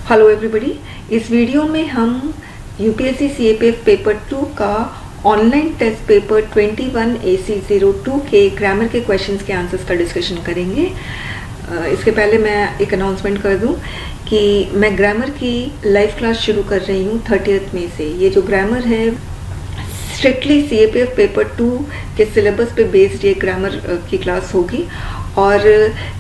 Hello everybody, इस video में हम यूपीएससी सीएपीएफ पेपर 2 का ऑनलाइन टेस्ट पेपर 21 AC02 के ग्रामर के क्वेश्चंस के आंसर्स का डिस्कशन करेंगे। इसके पहले मैं एक अनाउंसमेंट कर दूं कि मैं ग्रामर की लाइव क्लास शुरू कर रही हूं 30 मई से। ये जो ग्रामर है स्ट्रिक्टली सीएपीएफ पेपर 2 के सिलेबस पे बेस्ड ये ग्रामर की क्लास होगी और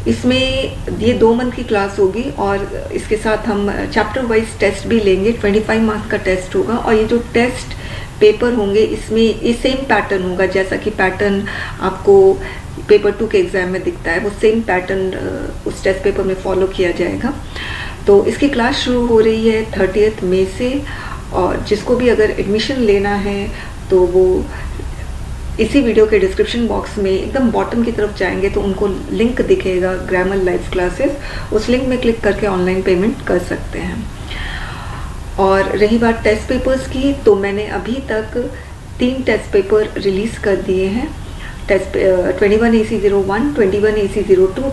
इसमें ये 2 मंथ की क्लास होगी और इसके साथ हम चैप्टर वाइज टेस्ट भी लेंगे। 25 मार्क्स का टेस्ट होगा और ये जो टेस्ट पेपर होंगे इसमें ये सेम पैटर्न होगा जैसा कि पैटर्न आपको पेपर 2 के एग्जाम में दिखता है, वो सेम पैटर्न उस टेस्ट पेपर में फॉलो किया जाएगा। तो इसकी क्लास शुरू हो रही है 30 मई से और जिसको भी अगर एडमिशन लेना है तो वो इसी वीडियो के डिस्क्रिप्शन बॉक्स में एकदम बॉटम की तरफ जाएंगे तो उनको लिंक दिखेगा ग्रामर लाइव क्लासेस, उस लिंक में क्लिक करके ऑनलाइन पेमेंट कर सकते हैं। और रही बात टेस्ट पेपर्स की, तो मैंने अभी तक 3 टेस्ट पेपर रिलीज़ कर दिए हैं। टेस्ट 21 AC01, 21 AC02,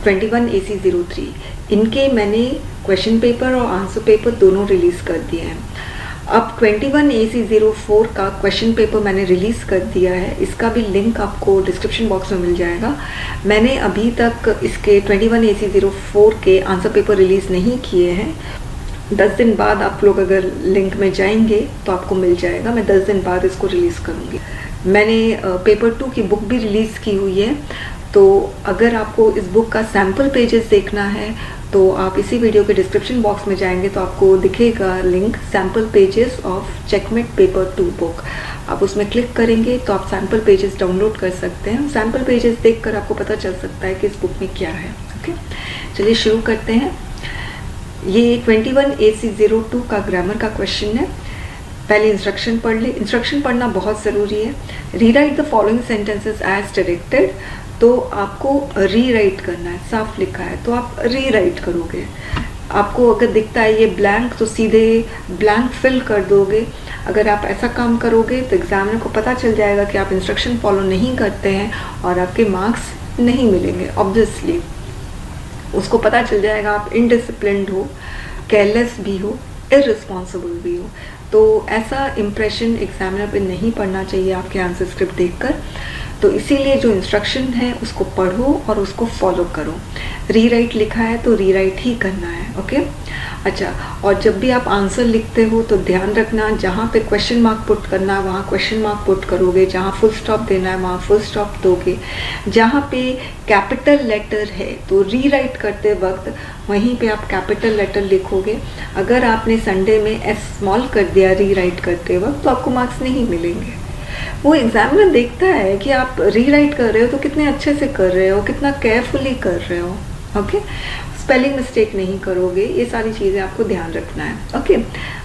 21 AC03, इनके मैंने क्वेश्चन पेपर और आंसर पेपर दोनों रिलीज़ कर दिए हैं। अब 21 AC04 का क्वेश्चन पेपर मैंने रिलीज़ कर दिया है, इसका भी लिंक आपको डिस्क्रिप्शन बॉक्स में मिल जाएगा। मैंने अभी तक इसके 21 AC04 के आंसर पेपर रिलीज़ नहीं किए हैं। 10 दिन बाद आप लोग अगर लिंक में जाएंगे तो आपको मिल जाएगा। मैं 10 दिन बाद इसको रिलीज़ करूँगी। मैंने पेपर 2 की बुक भी रिलीज़ की हुई है, तो अगर आपको इस बुक का सैम्पल पेजेस देखना है तो आप इसी वीडियो के डिस्क्रिप्शन बॉक्स में जाएंगे तो आपको दिखेगा link sample pages of checkmate paper 2 book. आप उसमें क्लिक करेंगे तो आप सैम्पल पेजेस डाउनलोड कर सकते हैं। सैम्पल पेजेस देखकर आपको पता चल सकता है कि इस बुक में क्या है। ओके, चलिए शुरू करते हैं। ये 21 AC02 का ग्रामर का क्वेश्चन है। पहले इंस्ट्रक्शन पढ़ ले। इंस्ट्रक्शन पढ़ना बहुत ज़रूरी है। Rewrite the following sentences as directed, तो आपको रीराइट करना है। साफ लिखा है तो आप रीराइट करोगे। आपको अगर दिखता है ये ब्लैंक तो सीधे ब्लैंक फिल कर दोगे। अगर आप ऐसा काम करोगे तो एग्जामिनर को पता चल जाएगा कि आप इंस्ट्रक्शन फॉलो नहीं करते हैं और आपके मार्क्स नहीं मिलेंगे। ऑब्वियसली उसको पता चल जाएगा आप इनडिसिप्लिन्ड हो, केयरलेस भी हो, इररिस्पॉन्सिबल भी हो। तो ऐसा इम्प्रेशन एग्जामिनर पे नहीं पड़ना चाहिए आपके आंसर स्क्रिप्ट देखकर। तो इसीलिए जो इंस्ट्रक्शन है उसको पढ़ो और उसको फॉलो करो। रीराइट लिखा है तो रीराइट ही करना है। ओके, अच्छा, और जब भी आप आंसर लिखते हो तो ध्यान रखना जहाँ पे क्वेश्चन मार्क पुट करना है वहाँ क्वेश्चन मार्क पुट करोगे, जहाँ फुल स्टॉप देना है वहाँ फुल स्टॉप दोगे। जहाँ पे कैपिटल लेटर है तो रीराइट करते वक्त वहीं पे आप कैपिटल लेटर लिखोगे। अगर आपने संडे में एस स्मॉल कर दिया रीराइट करते वक्त तो आपको मार्क्स नहीं मिलेंगे। वो एग्जामिनर देखता है कि आप रीराइट कर रहे हो तो कितने अच्छे से कर रहे हो, कितना केयरफुली कर रहे हो। ओके, स्पेलिंग मिस्टेक नहीं करोगे, ये सारी चीज़ें आपको ध्यान रखना है। ओके,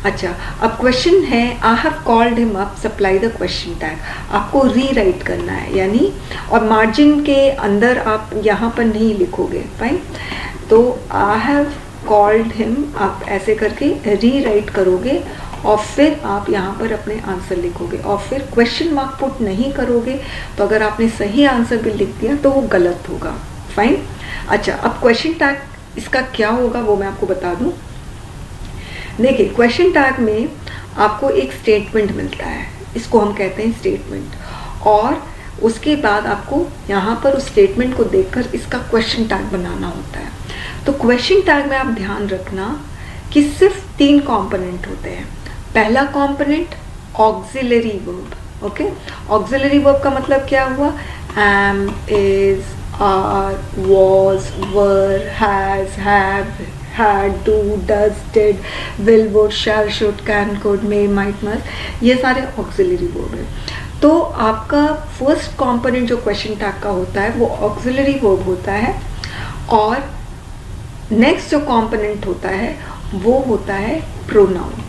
अच्छा, अब क्वेश्चन है I have called him up, supply the question tag. आपको रीराइट करना है यानी, और मार्जिन के अंदर आप यहाँ पर नहीं लिखोगे। फाइन, तो आई हैव कॉल्ड हिम आप ऐसे करके रीराइट करोगे और फिर आप यहाँ पर अपने आंसर लिखोगे और फिर क्वेश्चन मार्क पुट नहीं करोगे। तो अगर आपने सही आंसर भी लिख दिया तो वो गलत होगा। फाइन, अच्छा, अब क्वेश्चन टैग इसका क्या होगा वो मैं आपको बता दूं। देखिए, क्वेश्चन टैग में आपको एक स्टेटमेंट मिलता है, इसको हम कहते हैं स्टेटमेंट, और उसके बाद आपको यहाँ पर उस स्टेटमेंट को देखकर इसका क्वेश्चन टैग बनाना होता है। तो क्वेश्चन टैग में आप ध्यान रखना कि सिर्फ 3 कॉम्पोनेंट होते हैं। पहला component auxiliary verb. Okay, auxiliary verb का मतलब क्या हुआ? Am, is, are, was, were, has, have, had, do, does, did, will, would, shall, should, can, could, may, might, must, ये सारे ऑक्सिलरी वर्ब है। तो आपका फर्स्ट कंपोनेंट जो क्वेश्चन टैग का होता है वो ऑक्सिलरी वर्ब होता है और नेक्स्ट जो कंपोनेंट होता है वो होता है प्रोनाउन।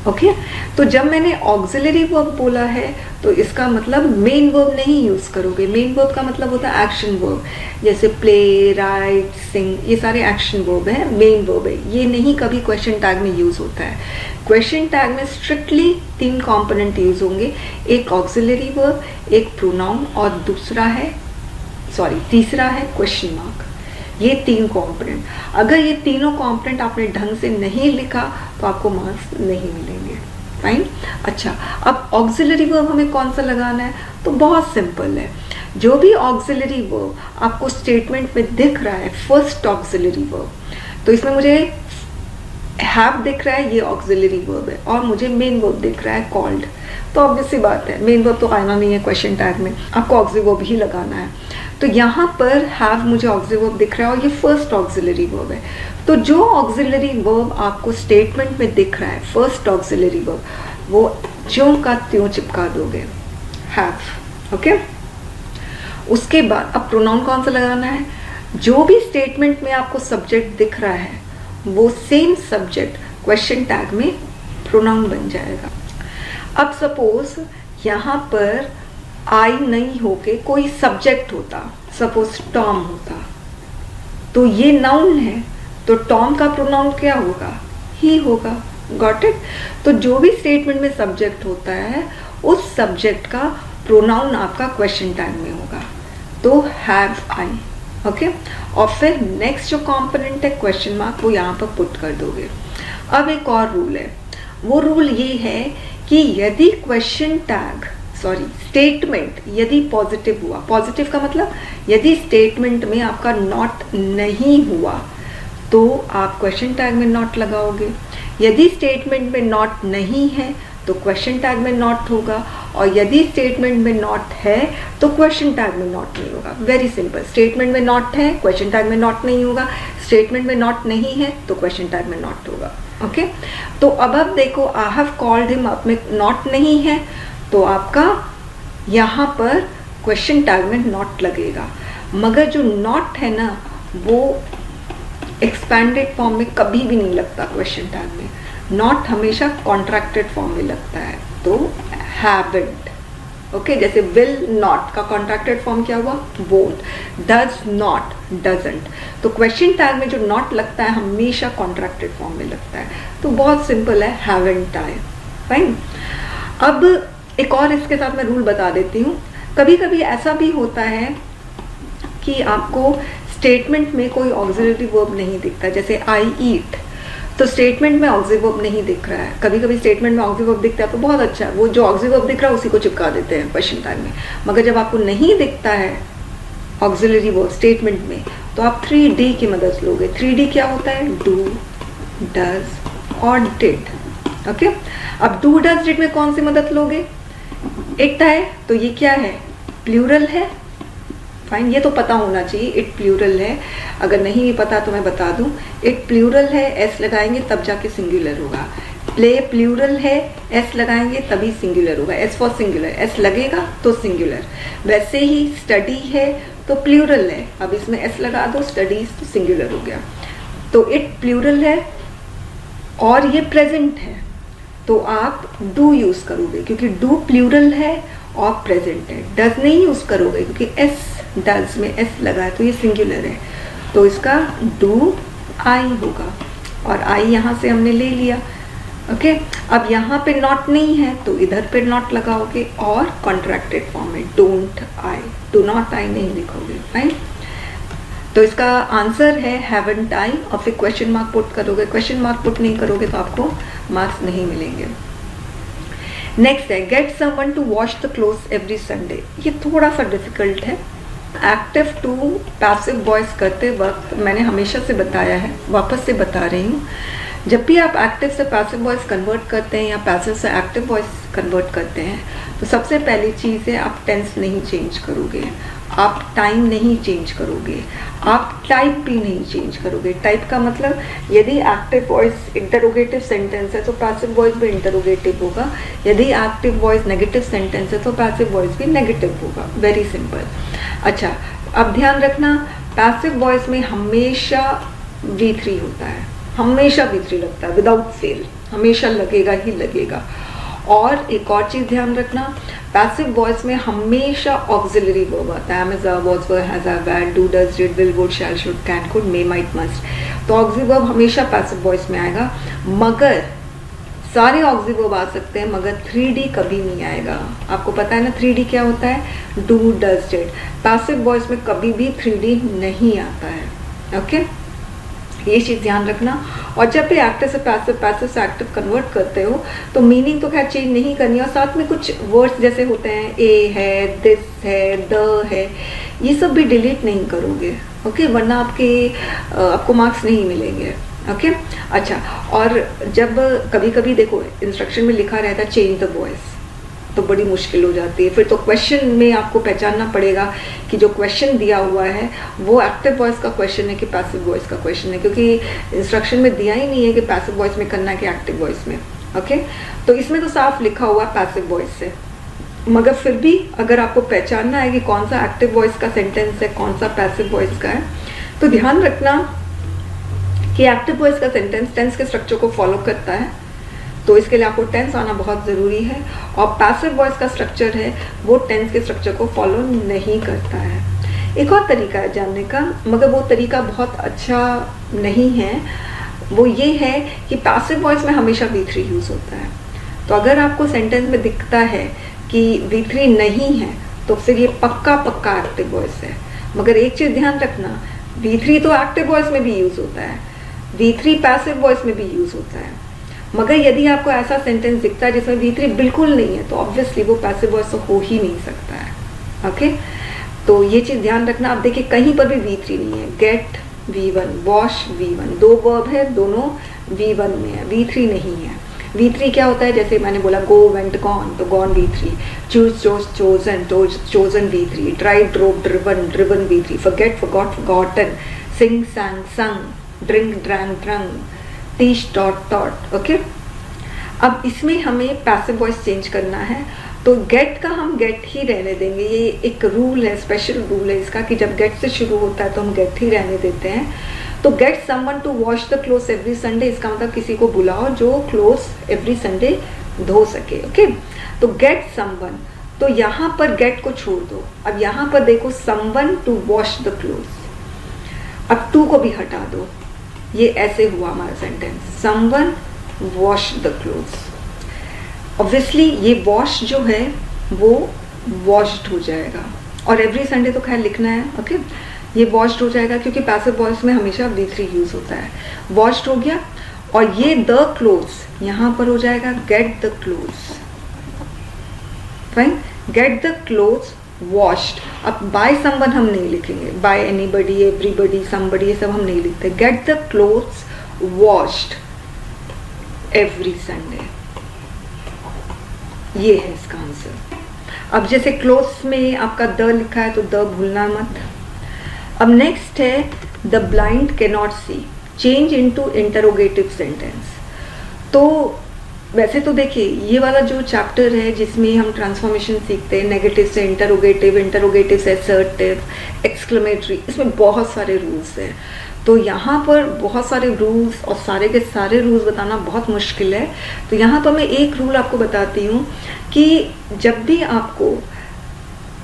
ओके, तो जब मैंने ऑक्सिलरी वर्ब बोला है तो इसका मतलब मेन वर्ब नहीं यूज करोगे। मेन वर्ब का मतलब होता है एक्शन वर्ब, जैसे प्ले, राइट, सिंग, ये सारे एक्शन वर्ब है, मेन वर्ब है। ये नहीं कभी क्वेश्चन टैग में यूज होता है। क्वेश्चन टैग में स्ट्रिक्टली 3 कंपोनेंट यूज होंगे, एक ऑक्सिलरी वर्ब, एक प्रोनाउन और तीसरा है क्वेश्चन मार्क। ये 3 कंपोनेंट। अगर ये तीनों कंपोनेंट आपने ढंग से नहीं लिखा तो आपको मार्क्स नहीं मिलेंगे। फाइन। अच्छा, अब ऑक्सिलरी वर्ब हमें कौन सा लगाना है? तो बहुत सिंपल है, जो भी ऑक्सिलरी वर्ब आपको स्टेटमेंट में दिख रहा है, फर्स्ट ऑक्सिलरी वर्ब, तो इसमें मुझे हैव दिख रहा है, ये ऑक्सिलरी वर्ब है, और मुझे मेन वर्ब दिख रहा है कॉल्ड, तो ऑब्वियस सी बात है मेन वर्ब तो आना नहीं है क्वेश्चन टैग में, आपको ऑक्सिलरी वर्ब ही लगाना है। तो यहाँ पर हैव मुझे ऑक्सिलरी वर्ब दिख रहा है और ये फर्स्ट ऑक्सिलरी वर्ब है। तो जो ऑक्सिलरी वर्ब आपको स्टेटमेंट में दिख रहा है, फर्स्ट ऑक्सिलरी वर्ब, वो ज्यों का त्यों चिपका दोगे, हैव। ओके, उसके बाद अब प्रोनाउन कौन सा लगाना है? जो भी स्टेटमेंट में आपको सब्जेक्ट दिख रहा है वो सेम सब्जेक्ट क्वेश्चन टैग में प्रोनाउन बन जाएगा। अब सपोज यहाँ पर आई नहीं होके कोई सब्जेक्ट होता, सपोज टॉम होता, तो ये नाउन है, तो टॉम का प्रोनाउन क्या होगा? ही होगा। Got it? तो जो भी स्टेटमेंट में सब्जेक्ट होता है उस सब्जेक्ट का प्रोनाउन आपका क्वेश्चन टैग में होगा, तो हैव आई। ओके, और फिर नेक्स्ट जो कंपोनेंट है क्वेश्चन मार्क, वो यहाँ पर पुट कर दोगे। अब एक और रूल है, वो रूल ये है कि यदि क्वेश्चन टैग स्टेटमेंट यदि पॉजिटिव हुआ, पॉजिटिव का मतलब यदि स्टेटमेंट में आपका नॉट नहीं हुआ तो आप क्वेश्चन टैग में नॉट लगाओगे, यदि स्टेटमेंट में नॉट नहीं है तो क्वेश्चन टैग में नॉट होगा, और यदि स्टेटमेंट में नॉट है तो क्वेश्चन टैग में नॉट नहीं होगा। वेरी सिंपल, स्टेटमेंट में नॉट है, क्वेश्चन टैग में नॉट नहीं होगा, स्टेटमेंट में नॉट नहीं है तो क्वेश्चन टैग में नॉट होगा। ओके, तो अब देखो, आई हैव कॉल्ड हिम, अब में नॉट नहीं है तो आपका यहाँ पर क्वेश्चन टैग में नॉट लगेगा, मगर जो नॉट है ना वो एक्सपैंडेड फॉर्म में कभी भी नहीं लगता क्वेश्चन टैग में, नॉट हमेशा कॉन्ट्रैक्टेड फॉर्म में लगता है, तो हैवंट। ओके, जैसे विल नॉट का कॉन्ट्रैक्टेड फॉर्म क्या हुआ? वोंट। Does not, doesn't. तो क्वेश्चन टैग में जो नॉट लगता है हमेशा कॉन्ट्रैक्टेड फॉर्म में लगता है, तो बहुत सिंपल है, हैवंट आई। फाइन। अब एक और इसके साथ मैं रूल बता देती हूँ। कभी कभी ऐसा भी होता है कि आपको स्टेटमेंट में कोई ऑक्सिलरी वर्ब नहीं दिखता, जैसे आई ईट, तो स्टेटमेंट में ऑक्सिलरी वर्ब नहीं दिख रहा है। कभी कभी स्टेटमेंट में ऑक्सिलरी वर्ब दिखता है तो बहुत अच्छा है, वो जो ऑक्सिलरी वर्ब दिख रहा है उसी को चिपका देते हैं क्वेश्चन टैग में। मगर जब आपको नहीं दिखता है ऑक्सिलरी वर्ब स्टेटमेंट में तो आप 3D की मदद लोगे। 3D क्या होता है? डू, डज और डिड। ओके, अब डू डज डिड में कौन सी मदद लोगे? इट है, तो ये क्या है? प्लूरल है। फाइन, ये तो पता होना चाहिए, इट प्लूरल है। अगर नहीं भी पता तो मैं बता दूं, इट प्लूरल है, एस लगाएंगे तब जाके सिंगुलर होगा। प्ले प्लूरल है, एस लगाएंगे तभी सिंगुलर होगा, एस फॉर सिंगुलर, एस लगेगा तो सिंगुलर। वैसे ही स्टडी है तो प्लूरल है, अब इसमें एस लगा दो, स्टडीज तो सिंगुलर हो गया। तो इट प्लूरल है और ये प्रेजेंट है, तो आप डू यूज करोगे क्योंकि डू प्लूरल है और प्रेजेंट है। डज नहीं यूज करोगे क्योंकि एस, डज में एस लगा है तो ये सिंगुलर है, तो इसका डू आई होगा, और आई यहाँ से हमने ले लिया। ओके, अब यहाँ पे नॉट नहीं है तो इधर पे नॉट लगाओगे और कॉन्ट्रैक्टेड फॉर्म में don't I, do not I नहीं लिखोगे। फाइन, तो इसका आंसर है हैवंट आई, और फिर क्वेश्चन मार्क पुट करोगे। क्वेश्चन मार्क पुट नहीं करोगे तो आपको मार्क्स नहीं मिलेंगे। नेक्स्ट है get someone to wash the clothes every Sunday. ये थोड़ा सा डिफिकल्ट है। एक्टिव टू पैसिव वॉइस करते वक्त मैंने हमेशा से बताया है, वापस से बता रही हूँ, जब भी आप एक्टिव से पैसिव वॉइस कन्वर्ट करते हैं या पैसिव से एक्टिव वॉइस कन्वर्ट करते हैं तो सबसे पहली चीज़ है आप टेंस नहीं चेंज करोगे, आप टाइम नहीं चेंज करोगे, आप टाइप भी नहीं चेंज करोगे। टाइप का मतलब यदि एक्टिव वॉइस इंटरोगेटिव सेंटेंस है तो पैसिव वॉइस भी इंटरोगेटिव होगा, यदि एक्टिव वॉइस नेगेटिव सेंटेंस है तो पैसिव वॉइस भी नेगेटिव होगा। Very simple. अच्छा, अब ध्यान रखना, पैसिव वॉइस में हमेशा V3 होता है, हमेशा V3 लगता है, विदाउट फेल हमेशा लगेगा ही लगेगा। और एक और चीज़ ध्यान रखना, पैसिव वॉइस में हमेशा ऑक्सिलरी वर्ब आता है, am, was, were, has, have, had, do, does, did, will, would, shall, should, can, could, may, might, must. तो ऑक्सिलरी वर्ब हमेशा पैसिव वॉइस में आएगा, मगर सारे ऑक्सिलरी वर्ब आ सकते हैं मगर 3D कभी नहीं आएगा। आपको पता है ना 3D क्या होता है? Do, does, did. Passive voice में कभी भी 3D नहीं आता है। ओके, ये चीज़ ध्यान रखना। और जब भी एक्टिव से पैसिव, पैसिव से एक्टिव कन्वर्ट करते हो तो मीनिंग तो खैर चेंज नहीं करनी, और साथ में कुछ वर्ड्स जैसे होते हैं ए है, दिस है, द है, ये सब भी डिलीट नहीं करोगे, ओके, वरना आपको मार्क्स नहीं मिलेंगे, ओके। अच्छा, और जब कभी कभी देखो इंस्ट्रक्शन में लिखा रहता है चेंज द वॉइस, तो बड़ी मुश्किल हो जाती है। फिर तो क्वेश्चन में आपको पहचानना पड़ेगा कि जो क्वेश्चन दिया हुआ है वो एक्टिव वॉइस का क्वेश्चन है कि पैसिव वॉइस का क्वेश्चन है, क्योंकि इंस्ट्रक्शन में दिया ही नहीं है कि पैसिव वॉइस में करना है कि एक्टिव वॉइस में, ओके। तो इसमें तो साफ लिखा हुआ है पैसिव वॉइस से, मगर फिर भी अगर आपको पहचानना है कि कौन सा एक्टिव वॉइस का सेंटेंस है, कौन सा पैसिव वॉइस का है, तो ध्यान रखना कि एक्टिव वॉइस का सेंटेंस टेंस के स्ट्रक्चर को फॉलो करता है, तो इसके लिए आपको टेंस आना बहुत ज़रूरी है। और पैसिव वॉइस का स्ट्रक्चर है वो टेंस के स्ट्रक्चर को फॉलो नहीं करता है। एक और तरीका है जानने का, मगर वो तरीका बहुत अच्छा नहीं है, वो ये है कि पैसिव वॉइस में हमेशा V3 यूज़ होता है। तो अगर आपको सेंटेंस में दिखता है कि V3 नहीं है तो फिर ये पक्का एक्टिव वॉइस है। मगर एक चीज़ ध्यान रखना, V3 तो एक्टिव वॉइस में भी यूज़ होता है, V3 पैसिव वॉइस में भी यूज़ होता है, मगर यदि आपको ऐसा सेंटेंस दिखता है जिसमें V3 बिल्कुल नहीं है तो ऑब्वियसली वो पैसिव वॉइस तो हो ही नहीं सकता है, ओके। तो ये चीज़ ध्यान रखना। आप देखिए कहीं पर भी V3 नहीं है, गेट V1, वॉश V1, दो वर्ब है, दोनों V1 में है, V3 नहीं है। V3 क्या होता है, जैसे मैंने बोला गो, वेंट, गॉन, तो gone V3, choose, chose, chosen, chosen V3, drive, drove, driven, driven V3, forget, forgot, forgotten, sing, sang, sung, drink, drank, drunk, teach, taught, okay. अब इसमें हमें पैसिव वॉइस चेंज करना है, तो गेट का हम gate ही रहने देंगे। ये एक रूल है, स्पेशल रूल है इसका, कि जब गेट से शुरू होता है तो हम गेट ही रहने देते हैं। तो get someone to wash the clothes every Sunday, इसका मतलब किसी को बुलाओ जो क्लोथ्स एवरी संडे धो सके, ओके। तो गेट समवन, तो यहाँ पर गेट को छोड़ दो। अब यहाँ पर देखो someone to wash the clothes, अब टू को भी हटा दो, ये ऐसे हुआ हमारा sentence, someone wash the clothes. Obviously ये वॉश जो है वो वॉश्ड हो जाएगा, और एवरी संडे तो खैर लिखना है, ओके। ये वॉश्ड हो जाएगा क्योंकि पैसिव वॉइस में हमेशा V3 यूज होता है। वॉश्ड हो गया, और ये द क्लोथ्स यहाँ पर हो जाएगा get the clothes, fine, get the clothes washed. अब बाय समवन हम नहीं लिखेंगे, बाय एनीबडी, एवरीबडी, समबडी, ये सब हम नहीं लिखते। Get the clothes washed every Sunday, ये है इसका आंसर। अब जैसे क्लोथ्स में आपका द लिखा है तो द भूलना मत। अब नेक्स्ट है the blind can not see, change into interrogative sentence. तो वैसे तो देखिए ये वाला जो चैप्टर है जिसमें हम ट्रांसफॉर्मेशन सीखते हैं, नेगेटिव से इंटरोगेटिव, इंटरोगेटिव से असर्टिव, एक्सक्लेमेटरी, इसमें बहुत सारे रूल्स हैं। तो यहाँ पर बहुत सारे रूल्स और सारे के सारे रूल्स बताना बहुत मुश्किल है। तो यहाँ पर मैं एक रूल आपको बताती हूँ कि जब भी आपको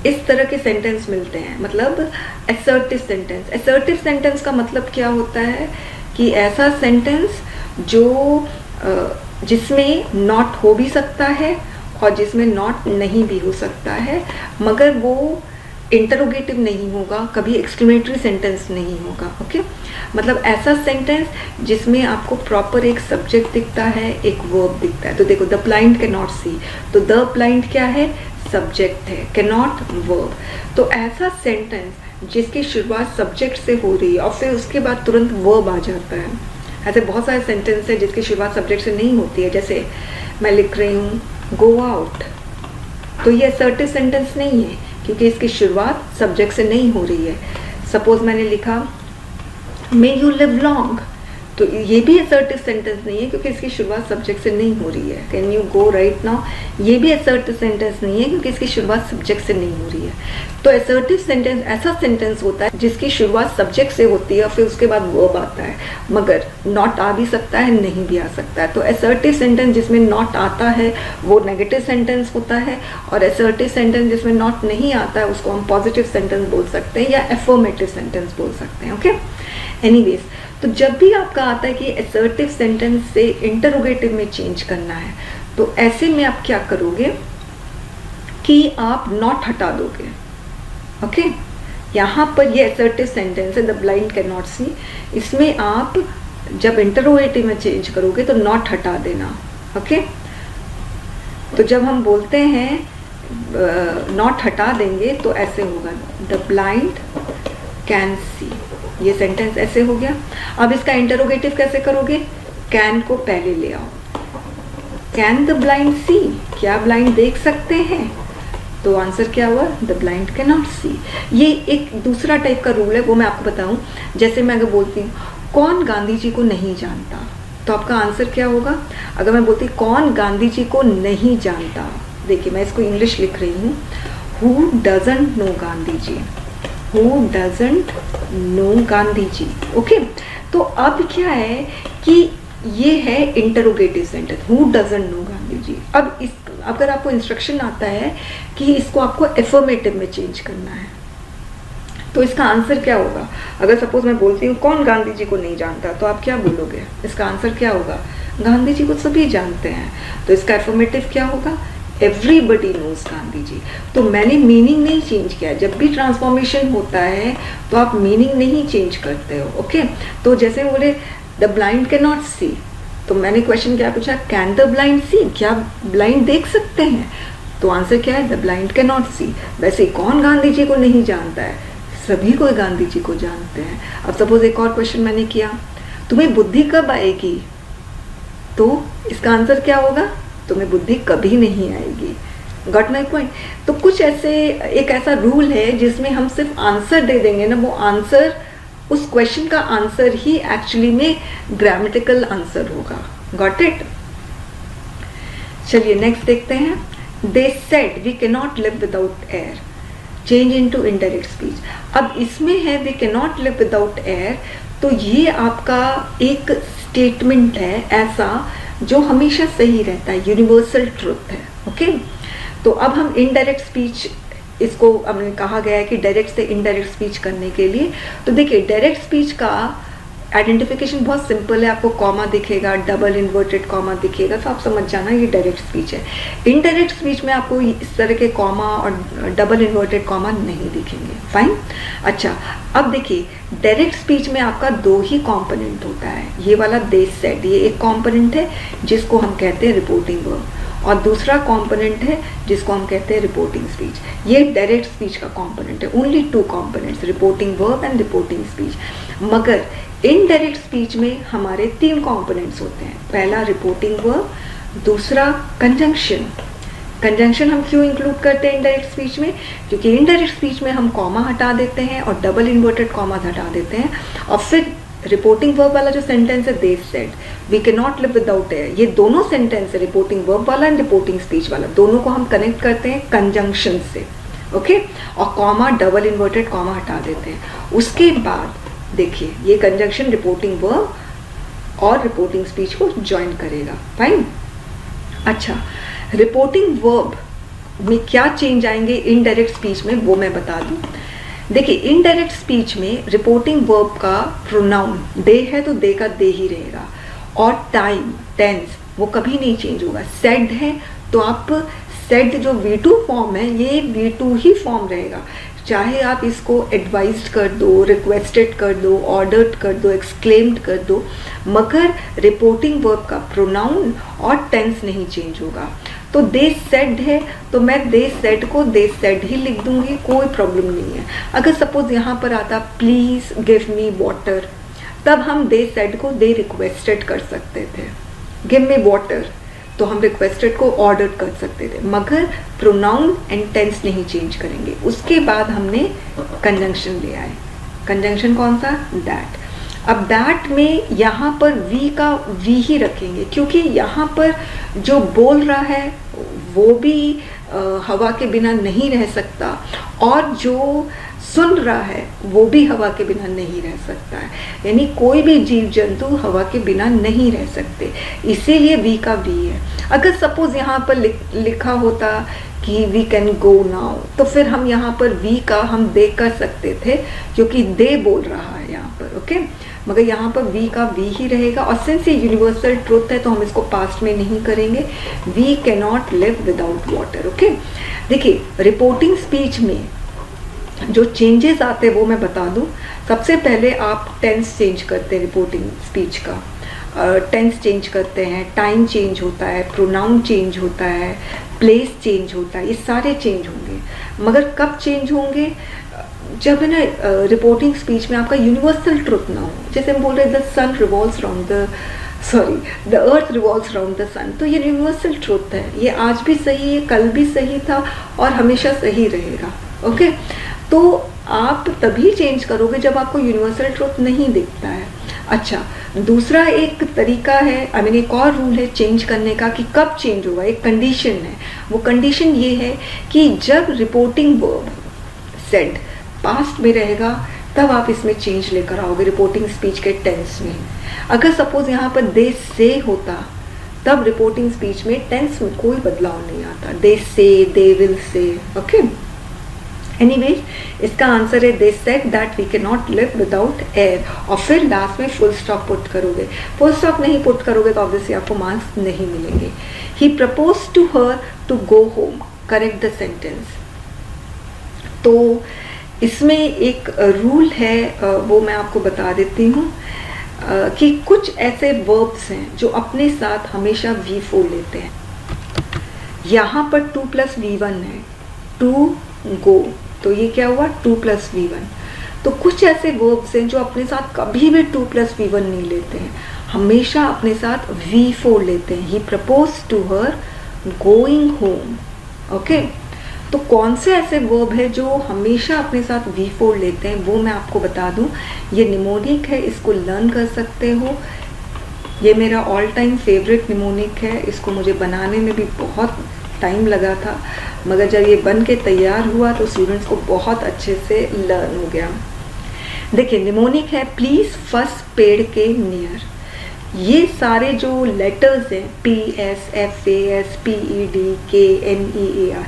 इस तरह के सेंटेंस मिलते हैं, मतलब असर्टिव सेंटेंस, असर्टिव सेंटेंस का मतलब क्या होता है कि ऐसा सेंटेंस जो जिसमें नॉट हो भी सकता है और जिसमें नॉट नहीं भी हो सकता है, मगर वो इंटरोगेटिव नहीं होगा, कभी एक्सक्लेमेटरी सेंटेंस नहीं होगा, ओके। मतलब ऐसा सेंटेंस जिसमें आपको प्रॉपर एक सब्जेक्ट दिखता है, एक वर्ब दिखता है। तो देखो द ब्लाइंड कैन नॉट सी, तो द ब्लाइंड क्या है, सब्जेक्ट है, कैन नॉट वर्ब। तो ऐसा सेंटेंस जिसकी शुरुआत सब्जेक्ट से हो रही है और फिर उसके बाद तुरंत वर्ब आ जाता है। ऐसे बहुत सारे सेंटेंस है जिसकी शुरुआत सब्जेक्ट से नहीं होती है, जैसे मैं लिख रही हूँ गो आउट, तो ये असर्टिव सेंटेंस नहीं है क्योंकि इसकी शुरुआत सब्जेक्ट से नहीं हो रही है। सपोज मैंने लिखा मे यू लिव लॉन्ग, तो ये भी असर्टिव सेंटेंस नहीं है क्योंकि इसकी शुरुआत सब्जेक्ट से नहीं हो रही है। Can you go right now, ये भी असर्टिव सेंटेंस नहीं है क्योंकि इसकी शुरुआत सब्जेक्ट से नहीं हो रही है। तो असर्टिव सेंटेंस ऐसा सेंटेंस होता है जिसकी शुरुआत सब्जेक्ट से होती है और फिर उसके बाद वर्ब आता है, मगर नॉट आ भी सकता है, नहीं भी आ सकता है। तो असर्टिव सेंटेंस जिसमें नॉट आता है वो नेगेटिव सेंटेंस होता है, और असर्टिव सेंटेंस जिसमें नॉट नहीं आता है उसको हम पॉजिटिव सेंटेंस बोल सकते हैं या एफर्मेटिव सेंटेंस बोल सकते हैं, ओके। एनीवेज, तो जब भी आपका आता है कि असर्टिव सेंटेंस से इंटरोगेटिव में चेंज करना है, तो ऐसे में आप क्या करोगे कि आप नॉट हटा दोगे, ओके। यहाँ पर ये assertive सेंटेंस है, द ब्लाइंड कैन नॉट सी, इसमें आप जब इंटरोगेटिव में चेंज करोगे तो नॉट हटा देना, ओके। तो जब हम बोलते हैं नॉट हटा देंगे तो ऐसे होगा, द ब्लाइंड कैन सी, ये सेंटेंस ऐसे हो गया। अब इसका इंटरोगेटिव कैसे करोगे, कैन को पहले ले आओ, कैन द ब्लाइंड सी, क्या ब्लाइंड देख सकते हैं, तो आंसर क्या हुआ, द ब्लाइंड कैन नॉट सी। ये एक दूसरा टाइप का रूल है, वो मैं आपको बताऊं। जैसे मैं अगर बोलती हूँ कौन गांधी जी को नहीं जानता, तो आपका आंसर क्या होगा। अगर मैं बोलती कौन गांधी जी को नहीं जानता, देखिए मैं इसको इंग्लिश लिख रही हूँ, who doesn't know Gandhi ji, who doesn't know Gandhi ji, okay. तो अब क्या है कि ये है interrogative sentence, who doesn't know Gandhi ji. अब इस अगर आपको इंस्ट्रक्शन आता है कि इसको आपको एफर्मेटिव में चेंज करना है, तो इसका आंसर क्या होगा। अगर सपोज मैं बोलती हूँ कौन गांधी जी को नहीं जानता, तो आप क्या बोलोगे, इसका आंसर क्या होगा, गांधी जी को सभी जानते हैं। तो इसका एफर्मेटिव क्या होगा, एवरीबडी नोज गांधी जी। तो मैंने मीनिंग नहीं चेंज किया। जब भी ट्रांसफॉर्मेशन होता है तो आप मीनिंग नहीं चेंज करते हो, ओके। तो जैसे बोले द ब्लाइंड कैन नॉट सी, तो मैंने क्वेश्चन क्या पूछा, कैन द ब्लाइंड सी, क्या ब्लाइंड देख सकते हैं, तो आंसर क्या है, द ब्लाइंड कैन नॉट सी। वैसे कौन गांधी जी को नहीं जानता है, सभी कोई गांधी जी को जानते हैं। अब सपोज एक और क्वेश्चन मैंने किया, तुम्हें बुद्धि कब आएगी, तो इसका आंसर क्या होगा, तुम्हें बुद्धि कभी नहीं आएगी। Got my point. तो कुछ ऐसे एक ऐसा रूल है जिसमें हम सिर्फ आंसर दे देंगे ना, वो आंसर उस क्वेश्चन का आंसर ही एक्चुअली में ग्रामेटिकल आंसर होगा। Got it. चलिए नेक्स्ट देखते हैं। They said we can not live without air, change into indirect speech. अब इसमें है we can not live without air, तो ये आपका एक स्टेटमेंट है ऐसा जो हमेशा सही रहता है, यूनिवर्सल ट्रुथ है, ओके। तो अब हम इनडायरेक्ट स्पीच, इसको हमने कहा गया है कि डायरेक्ट से इनडायरेक्ट स्पीच करने के लिए, तो देखिए डायरेक्ट स्पीच का आइडेंटिफिकेशन बहुत सिंपल है। आपको कॉमा दिखेगा, डबल इन्वर्टेड कॉमा दिखेगा, तो आप समझ जाना ये डायरेक्ट स्पीच है। इनडायरेक्ट स्पीच में आपको इस तरह के कॉमा और डबल इन्वर्टेड कॉमा नहीं दिखेंगे। फाइन। अच्छा, अब देखिए डायरेक्ट स्पीच में आपका दो ही कॉम्पोनेंट होता है। ये वाला दे सेड, ये एक कॉम्पोनेंट है जिसको हम कहते हैं रिपोर्टिंग वर्ब, और दूसरा कंपोनेंट है जिसको हम कहते हैं रिपोर्टिंग स्पीच। ये डायरेक्ट स्पीच का कंपोनेंट है। Only two components, reporting verb and reporting speech. मगर इनडायरेक्ट स्पीच में हमारे तीन कंपोनेंट्स होते हैं। पहला रिपोर्टिंग वर्ब, दूसरा कंजंक्शन। कंजंक्शन हम क्यों इंक्लूड करते हैं इनडायरेक्ट स्पीच में, क्योंकि इनडायरेक्ट स्पीच में हम कॉमा हटा देते हैं और डबल इन्वर्टेड कॉमा हटा देते हैं। और फिर रिपोर्टिंग वर्ब वाला जो सेंटेंस है, they said we can not live without air, ये दोनों सेंटेंस है, रिपोर्टिंग वर्ब वाला एंड रिपोर्टिंग स्पीच वाला, दोनों को हम कनेक्ट करते हैं कंजंक्शन से, ओके। और कॉमा, डबल इन्वर्टेड कॉमा हटा देते हैं। उसके बाद देखिए ये कंजंक्शन रिपोर्टिंग वर्ब और रिपोर्टिंग स्पीच को ज्वाइन करेगा। फाइन। अच्छा, रिपोर्टिंग वर्ब में क्या चेंज आएंगे इनडायरेक्ट स्पीच में, वो मैं बता दूं। देखिए इनडायरेक्ट स्पीच में रिपोर्टिंग वर्ब का प्रोनाउन दे है तो दे का दे ही रहेगा, और टाइम, टेंस वो कभी नहीं चेंज होगा। सेड है तो आप सेड जो V2 फॉर्म है, ये V2 ही फॉर्म रहेगा। चाहे आप इसको एडवाइज्ड कर दो, रिक्वेस्टेड कर दो, ऑर्डर्ड कर दो, एक्सक्लेम्ड कर दो, मगर रिपोर्टिंग वर्ब का प्रोनाउन और टेंस नहीं चेंज होगा। तो दे सेड है तो मैं दे सेड को दे सेड ही लिख दूंगी, कोई प्रॉब्लम नहीं है। अगर सपोज यहाँ पर आता प्लीज गिव मी वाटर, तब हम दे सेड को दे रिक्वेस्टेड कर सकते थे, गिव मी वाटर, तो हम रिक्वेस्टेड को ऑर्डर कर सकते थे, मगर प्रोनाउन एंड टेंस नहीं चेंज करेंगे। उसके बाद हमने कंजंक्शन ले आए। कंजंक्शन कौन सा, दैट। अब दैट में यहाँ पर वी का वी ही रखेंगे, क्योंकि यहाँ पर जो बोल रहा है वो भी हवा के बिना नहीं रह सकता, और जो सुन रहा है वो भी हवा के बिना नहीं रह सकता है। यानी कोई भी जीव जंतु हवा के बिना नहीं रह सकते, इसीलिए वी का वी है। अगर सपोज यहाँ पर लिखा होता कि वी कैन गो नाउ, तो फिर हम यहाँ पर वी का हम दे कर सकते थे, क्योंकि दे बोल रहा है यहाँ पर, ओके। मगर यहाँ पर वी का वी ही रहेगा, और सिंस ये यूनिवर्सल ट्रुथ है तो हम इसको पास्ट में नहीं करेंगे। We can not live without water, okay. देखिए रिपोर्टिंग स्पीच में जो चेंजेस आते हैं वो मैं बता दूं। सबसे पहले आप टेंस चेंज करते हैं रिपोर्टिंग स्पीच का, टेंस चेंज करते हैं, टाइम चेंज होता है, प्रोनाउन चेंज होता है, प्लेस चेंज होता है, ये सारे चेंज होंगे। मगर कब चेंज होंगे? जब है ना रिपोर्टिंग स्पीच में आपका यूनिवर्सल ट्रुथ ना हो। जैसे हम बोल रहे हैं the sun revolves around the earth revolves around the sun, तो ये यूनिवर्सल ट्रुथ है, ये आज भी सही है, कल भी सही था और हमेशा सही रहेगा। ओके, तो आप तभी चेंज करोगे जब आपको यूनिवर्सल ट्रुथ नहीं दिखता है। अच्छा, दूसरा एक तरीका है, एक और रूल है चेंज करने का कि कब चेंज होगा। एक कंडीशन है, वो कंडीशन ये है कि जब रिपोर्टिंग वर्ब सेड पास्ट में रहेगा तब आप इसमें चेंज लेकर आओगे रिपोर्टिंग स्पीच के टेंस में। अगर सपोज यहाँ पर दे से होता तब रिपोर्टिंग स्पीच में टेंस में कोई बदलाव नहीं आता, they say, they will say. Okay, anyways इसका आंसर है they said that we can not live without air, और फिर लास्ट में फुल स्टॉप पुट करोगे। फुल स्टॉप नहीं पुट करोगे तो ऑब्वियसली आपको मार्क्स नहीं मिलेंगे। He propose to her to go home, correct the sentence. तो इसमें एक रूल है, वो मैं आपको बता देती हूँ कि कुछ ऐसे वर्ब्स हैं जो अपने साथ हमेशा V4 लेते हैं। यहाँ पर 2 + V1 है, टू गो, तो ये क्या हुआ 2 + V1। तो कुछ ऐसे वर्ब्स हैं जो अपने साथ कभी भी 2 + V1 नहीं लेते हैं, हमेशा अपने साथ V4 लेते हैं। He propose to her going home. Okay, तो कौन से ऐसे वर्ब है जो हमेशा अपने साथ V4 लेते हैं वो मैं आपको बता दूं। ये निमोनिक है, इसको लर्न कर सकते हो। ये मेरा ऑल टाइम फेवरेट निमोनिक है, इसको मुझे बनाने में भी बहुत टाइम लगा था, मगर जब ये बन के तैयार हुआ तो स्टूडेंट्स को बहुत अच्छे से लर्न हो गया। देखिए निमोनिक है, प्लीज फर्स्ट पेड़ के नियर। ये सारे जो लेटर्स हैं PSFAS PED KNEAR,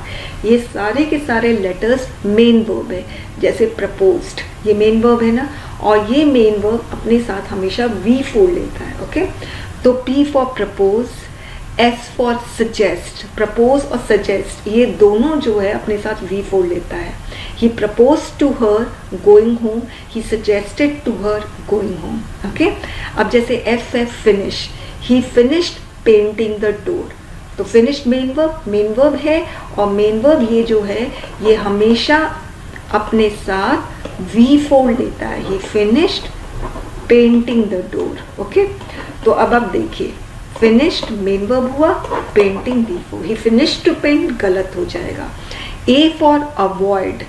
ये सारे के सारे लेटर्स मेन वर्ब है। जैसे प्रपोज्ड, ये मेन वर्ब है ना, और ये मेन वर्ब अपने साथ हमेशा V4 लेता है। ओके, तो P for propose, S for suggest, propose और सजेस्ट ये दोनों जो है अपने साथ V4 लेता है। He proposed to her going home, he suggested to her going home. Okay? अब जैसे FF finish, he finished painting the door. तो finished main verb है, और main verb ये जो है ये हमेशा अपने साथ V4 लेता है। He finished painting the door. Okay? तो अब आप देखिए finished main verb हुआ, painting V4, he finished to paint गलत हो जाएगा। A for avoid,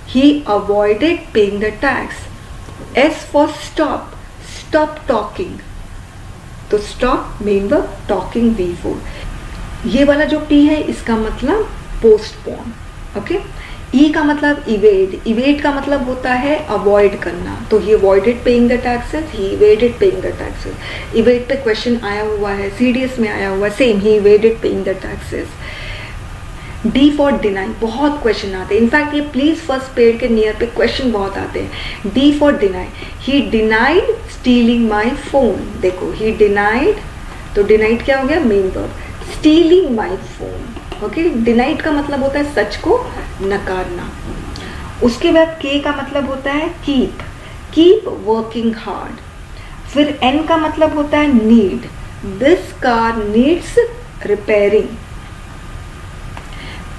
he avoided paying the tax. S for stop, stop talking, तो stop main verb, talking V4। ये वाला जो P है इसका मतलब postpone। ओके, E का मतलब evade, evade का मतलब होता है avoid करना, तो he avoided paying the taxes, he evaded paying the taxes। evade पे क्वेश्चन आया हुआ है, CDS में आया हुआ है, same he evaded paying the taxes। D for deny, बहुत क्वेश्चन आते हैं, इनफैक्ट ये प्लीज फर्स्ट पेड़ के नियर पे क्वेश्चन बहुत आते हैं। D for deny, he denied stealing my phone. देखो ही डिनाइड, तो डिनाइड क्या हो गया main verb, stealing my phone. Okay, denied का मतलब होता है सच को नकारना। उसके बाद K का मतलब होता है कीप, कीप वर्किंग हार्ड। फिर N का मतलब होता है need, this car needs repairing.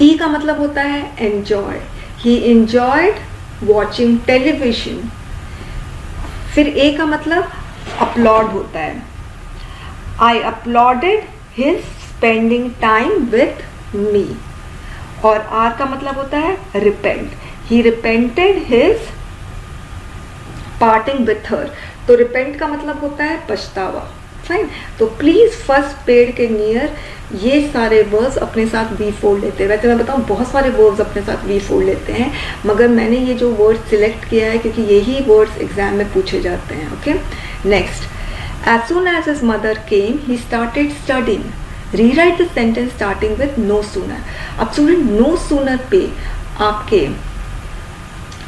E का मतलब होता है enjoy, he enjoyed watching television. फिर A का मतलब अपलॉड होता है, I applauded his spending time with me. और R का मतलब होता है repent, he repented his parting with her. तो रिपेंट का मतलब होता है पछतावा। फाइन, तो प्लीज फर्स्ट पेड़ के नियर ये सारे वर्ड्स अपने साथ V4 लेते हैं। वैसे मैं बताऊँ बहुत सारे वर्ड्स अपने साथ V4 लेते हैं, मगर मैंने ये जो वर्ड सिलेक्ट किया है क्योंकि यही वर्ड्स एग्जाम में पूछे जाते हैं। Okay, next, as soon as his mother came he started studying. Rewrite the sentence starting with no sooner. अब स्टूडेंट नो सूनर पे आपके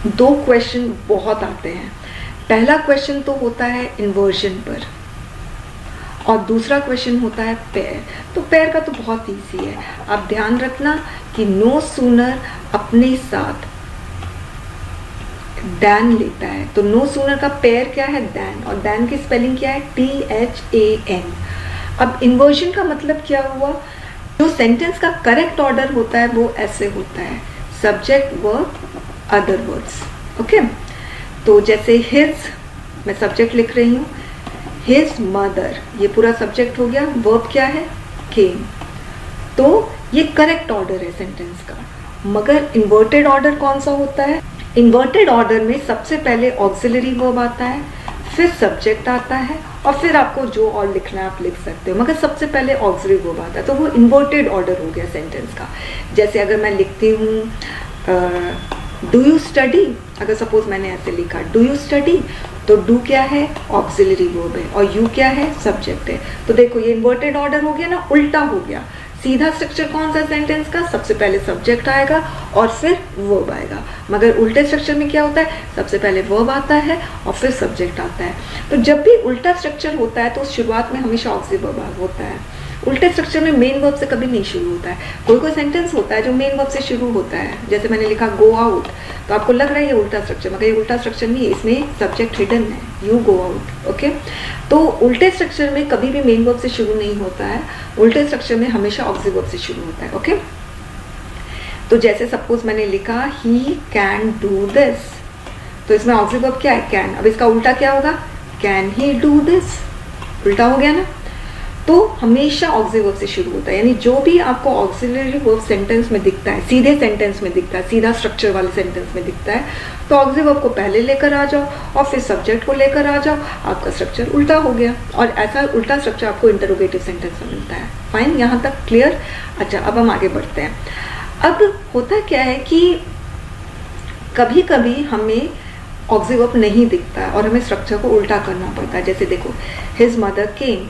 दो क्वेश्चन बहुत आते हैं। पहला क्वेश्चन तो होता है इन्वर्जन पर, और दूसरा क्वेश्चन होता है पेयर। तो पेयर का तो बहुत ईजी है, आप ध्यान रखना कि नो सूनर अपने साथ डैन लेता है, तो नो सूनर का पेयर क्या है, दैन, और दैन की स्पेलिंग क्या है, THAN। अब इन्वर्जन का मतलब क्या हुआ, जो सेंटेंस का करेक्ट ऑर्डर होता है वो ऐसे होता है, subject verb other words. Okay, तो जैसे हिज, मैं सब्जेक्ट लिख रही हूँ, हिज मदर, ये पूरा सब्जेक्ट हो गया, वर्ब क्या है, केम। तो ये करेक्ट ऑर्डर है सेंटेंस का। मगर इन्वर्टेड ऑर्डर कौन सा होता है, इन्वर्टेड ऑर्डर में सबसे पहले ऑक्सिलरी वर्ब आता है, फिर सब्जेक्ट आता है, और फिर आपको जो और लिखना है आप लिख सकते हो, मगर सबसे पहले ऑक्सिलरी वर्ब आता है, तो वो इन्वर्टेड ऑर्डर हो गया सेंटेंस का। जैसे अगर मैं लिखती हूँ डू यू स्टडी, अगर सपोज मैंने ऐसे लिखा डू यू स्टडी, तो डू क्या है, ऑक्सिलरी वर्ब है, और यू क्या है, सब्जेक्ट है। तो देखो ये इन्वर्टेड ऑर्डर हो गया ना, उल्टा हो गया। सीधा स्ट्रक्चर कौन सा सेंटेंस का, सबसे पहले सब्जेक्ट आएगा और फिर वर्ब आएगा। मगर उल्टे स्ट्रक्चर में क्या होता है, सबसे पहले वर्ब आता है और फिर सब्जेक्ट आता है। तो जब भी उल्टा स्ट्रक्चर होता है तो शुरुआत में हमेशा ऑक्सिलरी वर्ब होता है। उल्टे स्ट्रक्चर में मेन वर्ब से कभी नहीं शुरू होता है। कोई कोई सेंटेंस होता है जो मेन वर्ब से शुरू होता है, जैसे मैंने लिखा गो आउट, तो आपको लग रहा है ये उल्टा स्ट्रक्चर, मगर ये उल्टा स्ट्रक्चर नहीं है, इसमें सब्जेक्ट हिडन है, यू गो आउट। ओके, तो उल्टे स्ट्रक्चर में कभी भी मेन वर्ब से शुरू नहीं होता है, उल्टे स्ट्रक्चर में हमेशा ऑक्सिलरी वर्ब से शुरू होता है। ओके, तो जैसे सपोज मैंने लिखा ही कैन डू दिस, तो इसमें ऑक्सिलरी वर्ब क्या है, कैन। अब इसका उल्टा क्या होगा, कैन ही डू दिस, उल्टा हो गया ना। तो हमेशा ऑक्सिलरी वर्ब से शुरू होता है, यानी जो भी आपको ऑक्सिलरी वर्ब सेंटेंस में दिखता है, सीधे सेंटेंस में दिखता है, सीधा स्ट्रक्चर वाले सेंटेंस में दिखता है, तो ऑक्सिलरी वर्ब को पहले लेकर आ जाओ और फिर सब्जेक्ट को लेकर आ जाओ, आपका स्ट्रक्चर उल्टा हो गया। और ऐसा उल्टा स्ट्रक्चर आपको इंटरोगेटिव सेंटेंस में मिलता है। फाइन, यहाँ तक क्लियर। अच्छा, अब हम आगे बढ़ते हैं। अब होता क्या है कि कभी कभी हमें ऑक्सिलरी वर्ब नहीं दिखता है और हमें स्ट्रक्चर को उल्टा करना पड़ता है। जैसे देखो हिज मदर केम,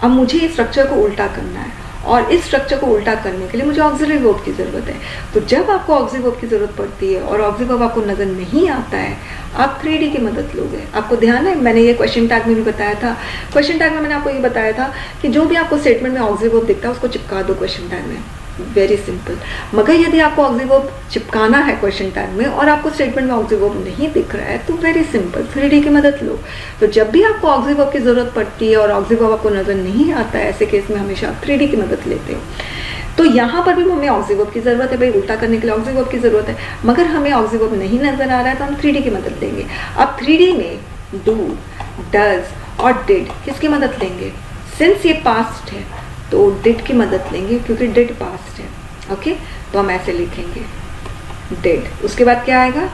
अब मुझे इस स्ट्रक्चर को उल्टा करना है और इस स्ट्रक्चर को उल्टा करने के लिए मुझे ऑक्सिलरी वर्ब की ज़रूरत है। तो जब आपको ऑक्सिलरी वर्ब की ज़रूरत पड़ती है और ऑक्सिलरी वर्ब आपको नज़र नहीं आता है, आप 3D की मदद लोगे। आपको ध्यान है, मैंने ये क्वेश्चन टैग में भी बताया था। क्वेश्चन टैग में मैंने आपको ये बताया था कि जो भी आपको स्टेटमेंट में ऑक्सिलरी वर्ब दिखता है उसको चिपका दो क्वेश्चन टैग में, वेरी सिंपल। मगर यदि आपको ऑक्सिलरी वर्ब चिपकाना है क्वेश्चन टैग में और आपको स्टेटमेंट में ऑक्सिलरी वर्ब नहीं दिख रहा है, तो वेरी सिंपल 3D की मदद लो। तो जब भी आपको ऑक्सिलरी वर्ब की ज़रूरत पड़ती है और ऑक्सिलरी वर्ब आपको नज़र नहीं आता है, ऐसे केस में हमेशा आप 3D की मदद लेते हो। तो यहाँ पर भी हमें ऑक्सिलरी वर्ब की ज़रूरत है, भाई उल्टा करने के लिए ऑक्सिलरी वर्ब की ज़रूरत है, मगर हमें ऑक्सिलरी वर्ब नहीं नज़र आ रहा है तो हम 3D की मदद लेंगे। अब 3D में डू, डज और डिड किसकी मदद लेंगे, सिंस ये पास्ट है तो डिड की मदद लेंगे क्योंकि डिड पास्ट है। ओके, तो हम ऐसे लिखेंगे डिड, उसके बाद क्या आएगा,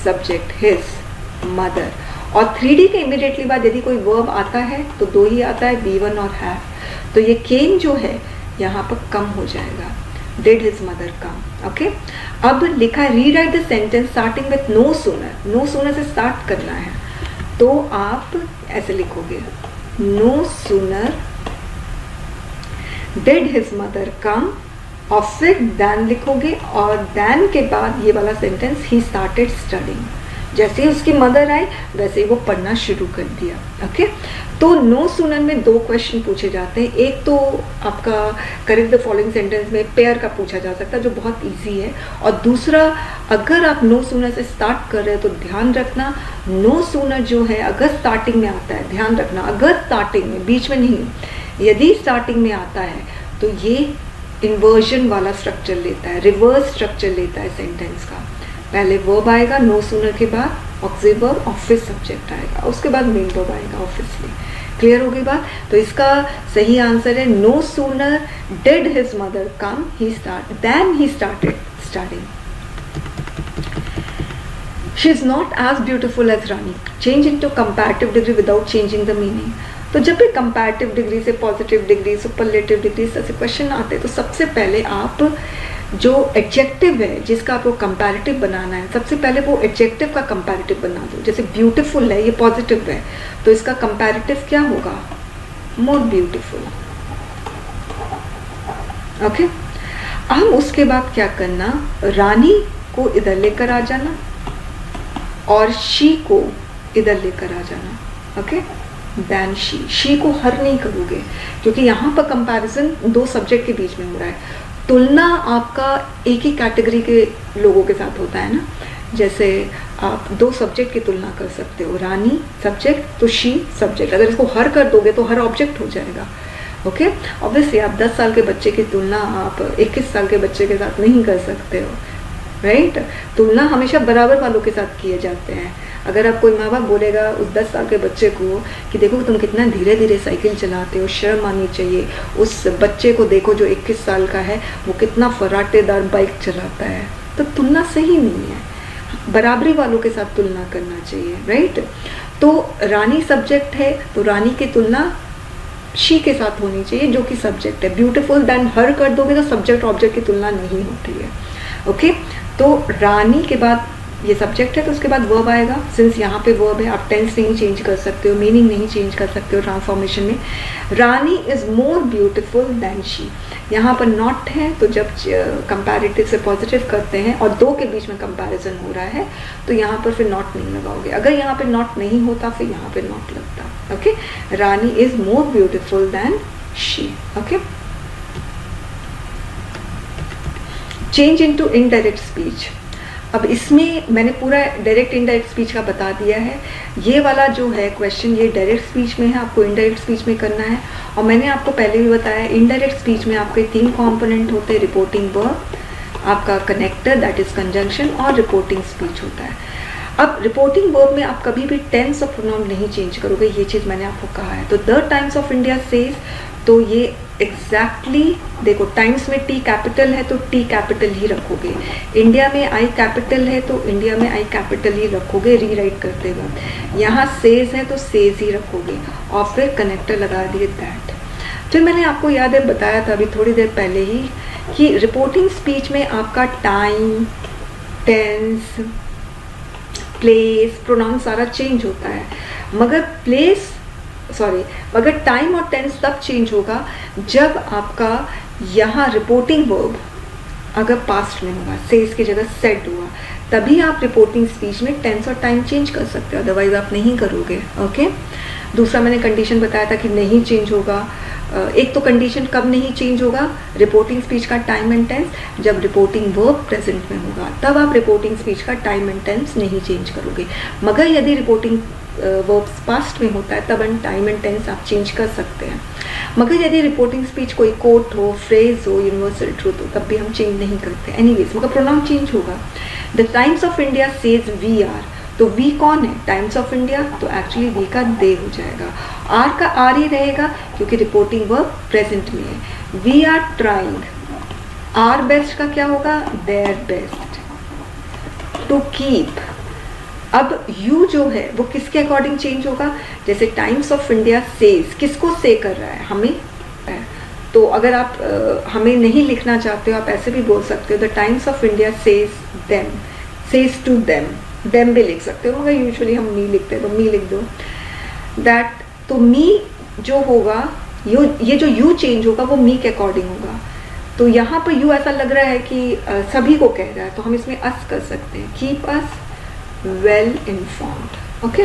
सब्जेक्ट हिज मदर, और 3D के इमीडिएटली बाद यदि कोई वर्ब आता है तो दो ही आता है, बी1 और हैव। तो ये केम जो है यहाँ पर कम हो जाएगा, did his mother come. Okay, अब लिखा है rewrite the sentence starting with no sooner, no sooner से स्टार्ट करना है, तो आप ऐसे लिखोगे no sooner did his mother come, और फिर दैन लिखोगे, और दैन के बाद ये वाला सेंटेंस ही स्टार्टेड स्टडिंग, जैसे ही उसकी मदर आई वैसे ही वो पढ़ना शुरू कर दिया। ओके, तो नो सूनर में दो क्वेश्चन पूछे जाते हैं। एक तो आपका करेक्ट द फॉलोइंग सेंटेंस में पेयर का पूछा जा सकता है जो बहुत इजी है, और दूसरा अगर आप नो सूनर से स्टार्ट कर रहे हो तो ध्यान रखना नो सूनर जो है अगर स्टार्टिंग में आता है, ध्यान रखना अगर स्टार्टिंग में, बीच में नहीं, यदि स्टार्टिंग में आता है तो ये इन्वर्जन वाला स्ट्रक्चर लेता है, रिवर्स स्ट्रक्चर लेता है सेंटेंस का। पहले वर्ब आएगा नो सूनर के बाद ऑक्सिलरी वर्ब और फिर सब्जेक्ट आएगा, उसके बाद मेन वर्ब आएगा ऑब्वियसली। क्लियर हो गई बात? तो इसका सही आंसर है no sooner did his mother come then he started studying. She is not as beautiful as Rani, change into comparative degree without changing the meaning. तो जब भी कंपैरेटिव डिग्री से पॉजिटिव डिग्री, सुपरलेटिव डिग्री ऐसे question आते हैं तो सबसे पहले आप जो एडजेक्टिव है जिसका आपको कंपैरेटिव बनाना है, सबसे पहले वो एडजेक्टिव का कंपैरेटिव बना दो। जैसे ब्यूटीफुल है, ये पॉजिटिव है, तो इसका कंपैरेटिव क्या होगा, मोर ब्यूटीफुल। ओके, अब उसके बाद क्या करना, रानी को इधर लेकर आ जाना और शी को इधर लेकर आ जाना। ओके, देन शी को हर नहीं करोगे क्योंकि यहाँ पर कंपैरिजन दो सब्जेक्ट के बीच में हो रहा है। तुलना आपका एक ही कैटेगरी के लोगों के साथ होता है ना, जैसे आप दो सब्जेक्ट की तुलना कर सकते हो, रानी सब्जेक्ट तो शी सब्जेक्ट। अगर इसको हर कर दोगे तो हर ऑब्जेक्ट हो जाएगा। ओके, ऑब्वियसली आप 10 साल के बच्चे की तुलना आप 21 साल के बच्चे के साथ नहीं कर सकते हो, राइट? तुलना हमेशा बराबर वालों के साथ किए जाते हैं। अगर आप कोई माँ बाप बोलेगा उस 10 साल के बच्चे को कि देखो तुम कितना धीरे धीरे साइकिल चलाते हो, शर्म आनी चाहिए। उस बच्चे को देखो जो 21 साल का है वो कितना फराटेदार बाइक चलाता है। तो तुलना सही नहीं है, बराबरी वालों के साथ तुलना करना चाहिए, राइट? तो रानी सब्जेक्ट है तो रानी की तुलना शी के साथ होनी चाहिए जो कि सब्जेक्ट है। ब्यूटीफुल देन हर कर दोगे तो सब्जेक्ट ऑब्जेक्ट की तुलना नहीं होती है। ओके, तो रानी के बाद ये सब्जेक्ट है तो उसके बाद वर्ब आएगा। सिंस यहाँ पे वर्ब है, आप टेंस नहीं चेंज कर सकते हो, मीनिंग नहीं चेंज कर सकते हो ट्रांसफॉर्मेशन में। Rani is more beautiful than she, यहाँ पर नॉट है तो जब कंपैरेटिव से पॉजिटिव करते हैं और दो के बीच में कंपैरिजन हो रहा है तो यहाँ पर फिर नॉट नहीं लगाओगे। अगर यहाँ पे नॉट नहीं होता फिर यहाँ पे नॉट लगता। Okay, Rani is more beautiful than she. Okay, change into indirect speech. अब इसमें मैंने पूरा डायरेक्ट इनडायरेक्ट स्पीच का बता दिया है। ये वाला जो है क्वेश्चन ये डायरेक्ट स्पीच में है, आपको इनडायरेक्ट स्पीच में करना है। और मैंने आपको पहले भी बताया इनडायरेक्ट स्पीच में आपके 3 कंपोनेंट होते हैं, रिपोर्टिंग वर्ब, आपका कनेक्टर दैट इज कंजंक्शन और रिपोर्टिंग स्पीच होता है। अब रिपोर्टिंग वर्ब में आप कभी भी टेंस और प्रोनाउन नहीं चेंज करोगे, ये चीज़ मैंने आपको कहा है। तो the Times of India says, तो ये एग्जैक्टली देखो, टाइम्स में टी कैपिटल है तो टी कैपिटल ही रखोगे। इंडिया में आई कैपिटल है तो इंडिया में आई कैपिटल ही रखोगे रीराइट करते वक्त। यहाँ सेज है तो सेज ही रखोगे और फिर कनेक्टर लगा दिए दैट। फिर मैंने आपको याद है बताया था अभी थोड़ी देर पहले ही कि रिपोर्टिंग स्पीच में आपका टाइम, टेंस, प्लेस, प्रोनाउन सारा चेंज होता है। मगर टाइम और टेंस तब चेंज होगा जब आपका यहाँ रिपोर्टिंग वर्ब अगर पास्ट में होगा, सेज की जगह सेड हुआ, तभी आप रिपोर्टिंग स्पीच में टेंस और टाइम चेंज कर सकते हो, अदरवाइज आप नहीं करोगे। ओके, दूसरा मैंने कंडीशन बताया था कि नहीं चेंज होगा। एक तो कंडीशन कब नहीं चेंज होगा, रिपोर्टिंग स्पीच का टाइम एंड टेंस, जब रिपोर्टिंग वर्ब प्रेजेंट में होगा तब आप रिपोर्टिंग स्पीच का टाइम एंड टेंस नहीं चेंज करोगे। मगर यदि रिपोर्टिंग वर्ब पास्ट में होता है तब टाइम एंड टेंस आप चेंज कर सकते हैं। मगर यदि रिपोर्टिंग स्पीच कोई कोट हो, फ्रेज हो, यूनिवर्सल ट्रूथ हो, तब भी हम चेंज नहीं करते। एनीवेज, मगर प्रोनाउन चेंज होगा। The Times of India says we are, तो वी कौन है? टाइम्स ऑफ इंडिया, तो एक्चुअली वी का दे हो जाएगा। आर का आर ही रहेगा क्योंकि रिपोर्टिंग वर्ब प्रेजेंट में है। We are trying, our best का क्या होगा? Their best. टू कीप, अब यू जो है वो किसके अकॉर्डिंग चेंज होगा? जैसे टाइम्स ऑफ इंडिया सेज, किसको से कर रहा है? हमें। तो अगर आप हमें नहीं लिखना चाहते हो आप ऐसे भी बोल सकते हो, the Times of India says them, says to them, them भी लिख सकते हो, मगर यूजुअली हम मी लिखते हैं तो मी लिख दो। दैट, तो मी जो होगा, ये जो यू चेंज होगा वो मी के अकॉर्डिंग होगा। तो यहाँ पर यू ऐसा लग रहा है कि सभी को कह रहा है, तो हम इसमें अस कर सकते हैं, keep us well informed. Okay,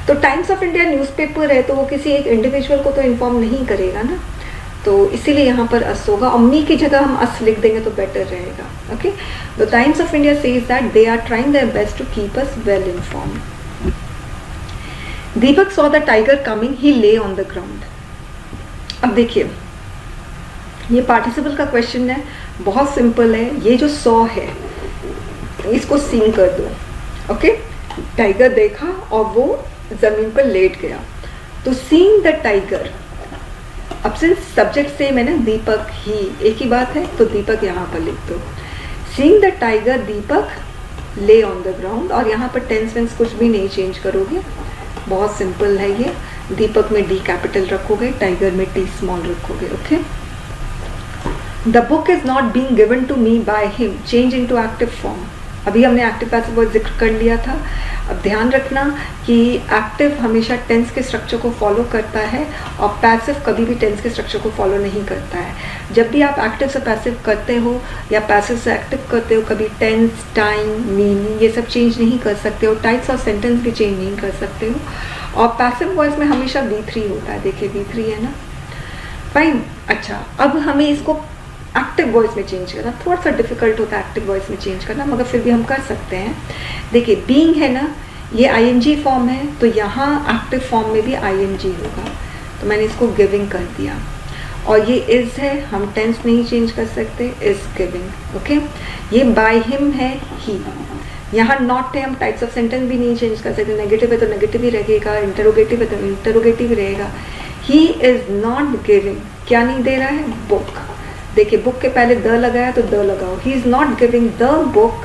तो टाइम्स ऑफ इंडिया न्यूज़पेपर है तो वो किसी एक इंडिविजुअल को तो इन्फॉर्म नहीं करेगा ना, तो इसीलिए यहाँ पर अस होगा और मी की जगह हम अस लिख देंगे तो बेटर रहेगा। Okay, the Times of India says that they are trying their best to keep us well informed. Deepak saw the tiger coming, he lay on the ground. अब देखिए ये पार्टिसिपल का क्वेश्चन है, बहुत सिंपल है। ये जो सॉ है इसको सीन कर दो। ओके, टाइगर देखा और वो जमीन पर लेट गया, तो सीइंग द टाइगर, अब सिंस सब्जेक्ट सेम है ना, दीपक ही एक ही बात है तो दीपक यहाँ पर लिख दो। सीइंग द टाइगर, दीपक ले ऑन द ग्राउंड, और यहाँ पर टेंस वेंस कुछ भी नहीं चेंज करोगे, बहुत सिंपल है ये। दीपक में डी कैपिटल रखोगे, टाइगर में टी स्मॉल रखोगे। Okay, the book is not being given to me by him, change into active form. अभी हमने एक्टिव पैसिव वर्ड जिक्र कर लिया था। अब ध्यान रखना कि एक्टिव हमेशा टेंस के स्ट्रक्चर को फॉलो करता है और पैसिव कभी भी टेंस के स्ट्रक्चर को फॉलो नहीं करता है। जब भी आप एक्टिव से पैसिव करते हो या पैसिव से एक्टिव करते हो, कभी टेंस, टाइम, मीनिंग ये सब चेंज नहीं कर सकते हो, टाइप्स ऑफ सेंटेंस भी चेंज नहीं कर सकते हो। और पैसिव वॉइस में हमेशा V3 होता है, देखिए V3 है ना, फाइन। अच्छा, अब हमें इसको एक्टिव वॉइस में चेंज करना। थोड़ा सा डिफिकल्ट होता है एक्टिव वॉइस में चेंज करना, मगर फिर भी हम कर सकते हैं। देखिए बीइंग है ना, ये आईएनजी फॉर्म है, तो यहाँ एक्टिव फॉर्म में भी आईएनजी होगा, तो मैंने इसको गिविंग कर दिया। और ये इज है, हम टेंस नहीं चेंज कर सकते, इज गिविंग। ओके, ये बाय हिम है, ही। यहाँ नॉट है, हम टाइप्स ऑफ सेंटेंस भी नहीं चेंज कर सकते। नेगेटिव है तो नेगेटिव ही रहेगा, इंटरोगेटिव है तो इंटरोगेटिव ही रहेगा। ही इज नॉट गिविंग, क्या नहीं दे रहा है? बुक। देखिए बुक के पहले द लगाया तो द लगाओ, he is not giving the book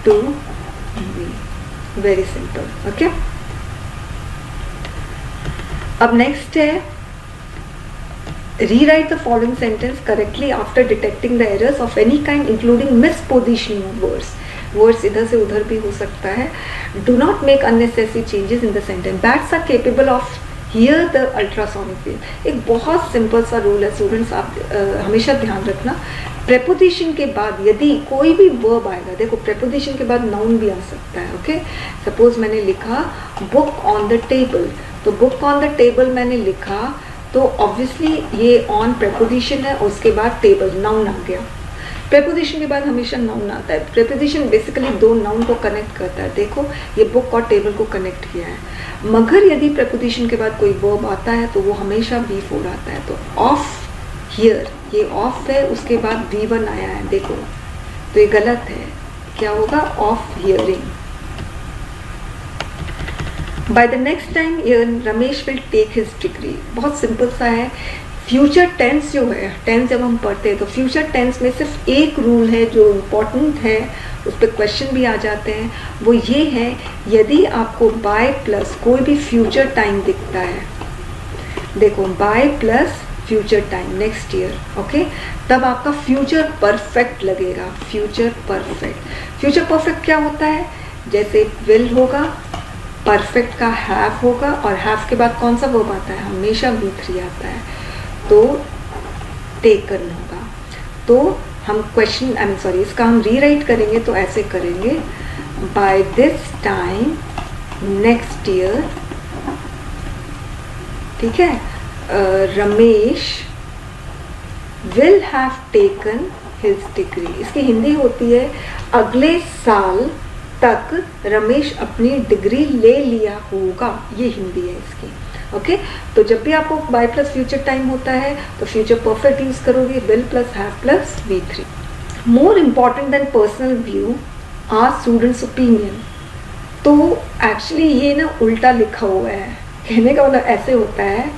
to me. Very simple. Okay, अब नेक्स्ट है rewrite the following sentence correctly after detecting the errors of any kind including mispositioning of words. Words इधर से उधर भी हो सकता है। Do not make unnecessary changes in the sentence. Bats are capable of hear the ultrasonic wave. एक बहुत simple सा रूल है स्टूडेंट्स, आप हमेशा ध्यान रखना। प्रेपोजिशन के बाद यदि कोई भी वर्ब आएगा, देखो प्रेपोजिशन के बाद नाउन भी आ सकता है। ओके, सपोज मैंने लिखा बुक ऑन द टेबल, तो बुक ऑन द टेबल मैंने लिखा, तो ऑब्वियसली ये ऑन प्रेपोजिशन है, उसके बाद टेबल नाउन आ गया। प्रेपोजिशन के बाद हमेशा नाउन आता है। प्रेपोजिशन बेसिकली दो नाउन को कनेक्ट करता है। देखो ये बुक और टेबल को कनेक्ट किया है। मगर यदि प्रेपोजिशन के बाद कोई वर्ब आता है तो वो हमेशा V4 आता है। तो ऑफ हियर, ये ऑफ है, उसके बाद V1 आया है, देखो तो ये गलत है। क्या होगा? Of hearing. By the next time Ramesh will take his degree. बहुत सिंपल सा है। फ्यूचर टेंस जो है, टेंस जब हम पढ़ते हैं तो फ्यूचर टेंस में सिर्फ एक रूल है जो इम्पोर्टेंट है, उस पर क्वेश्चन भी आ जाते हैं। वो ये है, यदि आपको बाय प्लस कोई भी फ्यूचर टाइम दिखता है, देखो by plus future time next year, okay, तब आपका फ्यूचर परफेक्ट लगेगा। Future perfect. फ्यूचर परफेक्ट क्या होता है? जैसे विल होगा, परफेक्ट का हैव होगा, और हैव के बाद कौन सा वर्ब आता है? हमेशा V3 आता है, तो टेकन होगा। तो हम क्वेश्चन इसका हम रीराइट करेंगे तो ऐसे करेंगे, by this time next year, ठीक है, Ramesh will have taken his degree. इसकी हिंदी होती है, अगले साल तक रमेश अपनी डिग्री ले लिया होगा। ये हिंदी है इसकी। ओके, तो जब भी आपको बाय प्लस फ्यूचर टाइम होता है तो फ्यूचर परफेक्ट यूज करोगे, will plus have plus V3। More important than personal view are students opinion. तो एक्चुअली ये ना उल्टा लिखा हुआ है, कहने का मतलब ऐसे होता है,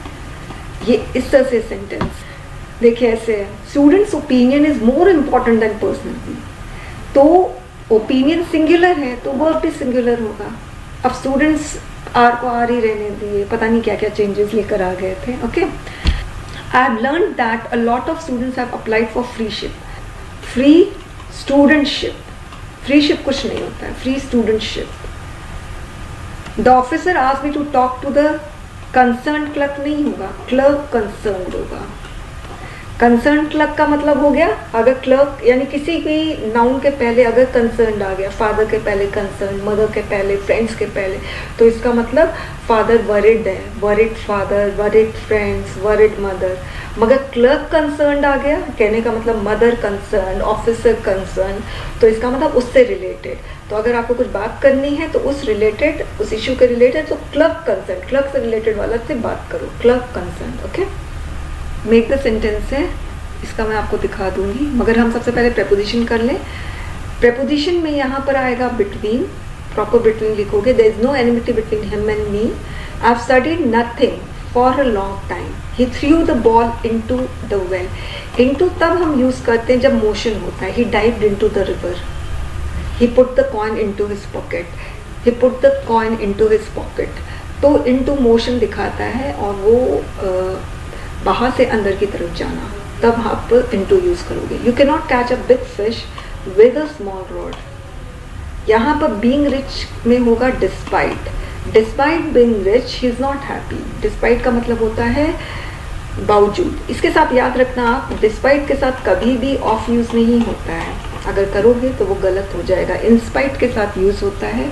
ये इस तरह से सेंटेंस देखिए ऐसे है, students opinion is more important than personal view. तो ओपिनियन सिंगुलर है तो वर्ब भी सिंगुलर होगा। अब स्टूडेंट्स आर को आर ही रहने दिए, पता नहीं क्या क्या चेंजेस लेकर आ गए थे। Okay, I have learn that a lot of students have applied for freeship. Free studentship, freeship कुछ नहीं होता है, free studentship. The officer asked me to talk to the concern clerk नहीं होगा, क्लर्क कंसर्न होगा। कंसर्न क्लर्क का मतलब हो गया, अगर क्लर्क यानी किसी भी नाउन के पहले अगर कंसर्न आ गया, फादर के पहले कंसर्न, मदर के पहले, फ्रेंड्स के पहले, तो इसका मतलब फादर वरिड है, worried father, worried friends, worried mother. मगर क्लर्क कंसर्न आ गया, कहने का मतलब मदर कंसर्न, ऑफिसर कंसर्न, तो इसका मतलब उससे रिलेटेड। तो अगर आपको कुछ बात करनी है तो उस रिलेटेड, उस इश्यू के रिलेटेड, तो क्लर्क कंसर्न, क्लर्क से रिलेटेड वाला से बात करो, clerk concern. Okay, make the sentence है, इसका मैं आपको दिखा दूंगी, मगर हम सबसे पहले प्रेपोजिशन कर लें। प्रेपोजिशन में यहाँ पर आएगा बिटवीन, प्रॉपर बिटवीन लिखोगे। There is no enmity between him and me. I have studied nothing for a long time. He threw the ball into the well. Into तब हम यूज करते हैं जब मोशन होता है। He dived into the river. He put the coin into his pocket. He put the coin into his pocket. तो into motion दिखाता है और वो बाहर से अंदर की तरफ जाना, तब आप इनटू यूज करोगे। You can not catch a big fish with a small rod. यहाँ पर बीइंग रिच में होगा despite. Despite being rich he is not happy. Despite का मतलब होता है बावजूद। इसके साथ याद रखना आप, डिस्पाइट के साथ कभी भी ऑफ यूज नहीं होता है, अगर करोगे तो वो गलत हो जाएगा। इंस्पाइट के साथ यूज होता है,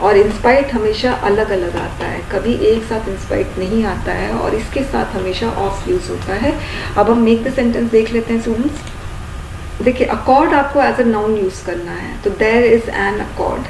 और इंस्पाइट हमेशा अलग अलग आता है, कभी एक साथ इंस्पाइट नहीं आता है, और इसके साथ हमेशा ऑफ यूज होता है। अब हम मेक द सेंटेंस देख लेते हैं स्टूडेंट्स। देखिए अकॉर्ड आपको एज अ नाउन यूज करना है, तो there is an accord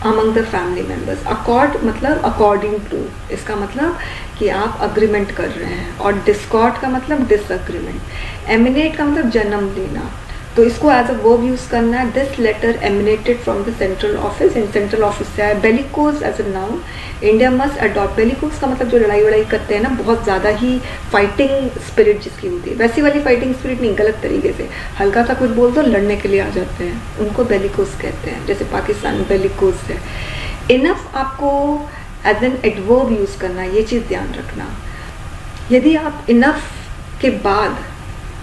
among the family members. Accord मतलब अकॉर्डिंग टू, इसका मतलब कि आप अग्रीमेंट कर रहे हैं, और डिस्कॉर्ड का मतलब डिसअग्रीमेंट। एमिनेट का मतलब जन्म लेना, तो इसको एज अ वर्ब यूज करना है। This letter emanated from the central office, इन सेंट्रल ऑफिस से आया। Bellicose as a noun, India must adopt. Bellicose का मतलब जो लड़ाई वड़ाई करते हैं ना, बहुत ज़्यादा ही फाइटिंग स्पिरिट जिसकी होती है, वैसी वाली फाइटिंग स्पिरिट नहीं, गलत तरीके से हल्का सा कुछ बोल दो लड़ने के लिए आ जाते हैं, उनको बेलिकोज कहते हैं। जैसे पाकिस्तान में बेलिकोज है। इनफ आपको एज एन एडवर्ब यूज करना, ये चीज़ ध्यान रखना। यदि आप इनफ के बाद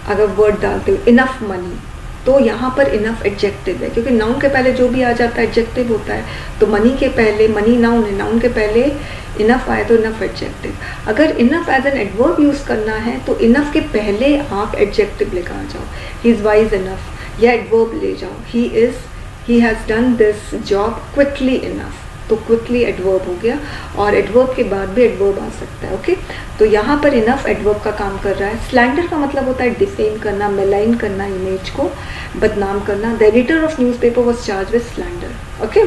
अगर वर्ड डालते हो इनफ मनी, तो यहाँ पर इनफ एडजेक्टिव है, क्योंकि नाउन के पहले जो भी आ जाता है एडजेक्टिव होता है। तो मनी के पहले, मनी नाउन है, नाउन के पहले इनफ आए तो इनफ एडजेक्टिव। अगर enough as an adverb use करना है तो इनफ के पहले आप एडजेक्टिव लेकर आ जाओ। ही इज वाइज इनफ, या एडवर्ब ले जाओ। He has done this job quickly enough, तो क्विकली एडवर्ब हो गया, और एडवर्ब के बाद भी एडवर्ब आ सकता है। ओके, तो यहाँ पर इनफ एडवर्ब का काम कर रहा है। स्लैंडर का मतलब होता है डिफेम करना, मेलाइन करना, इमेज को बदनाम करना। The editor of newspaper was charge with slander. Okay.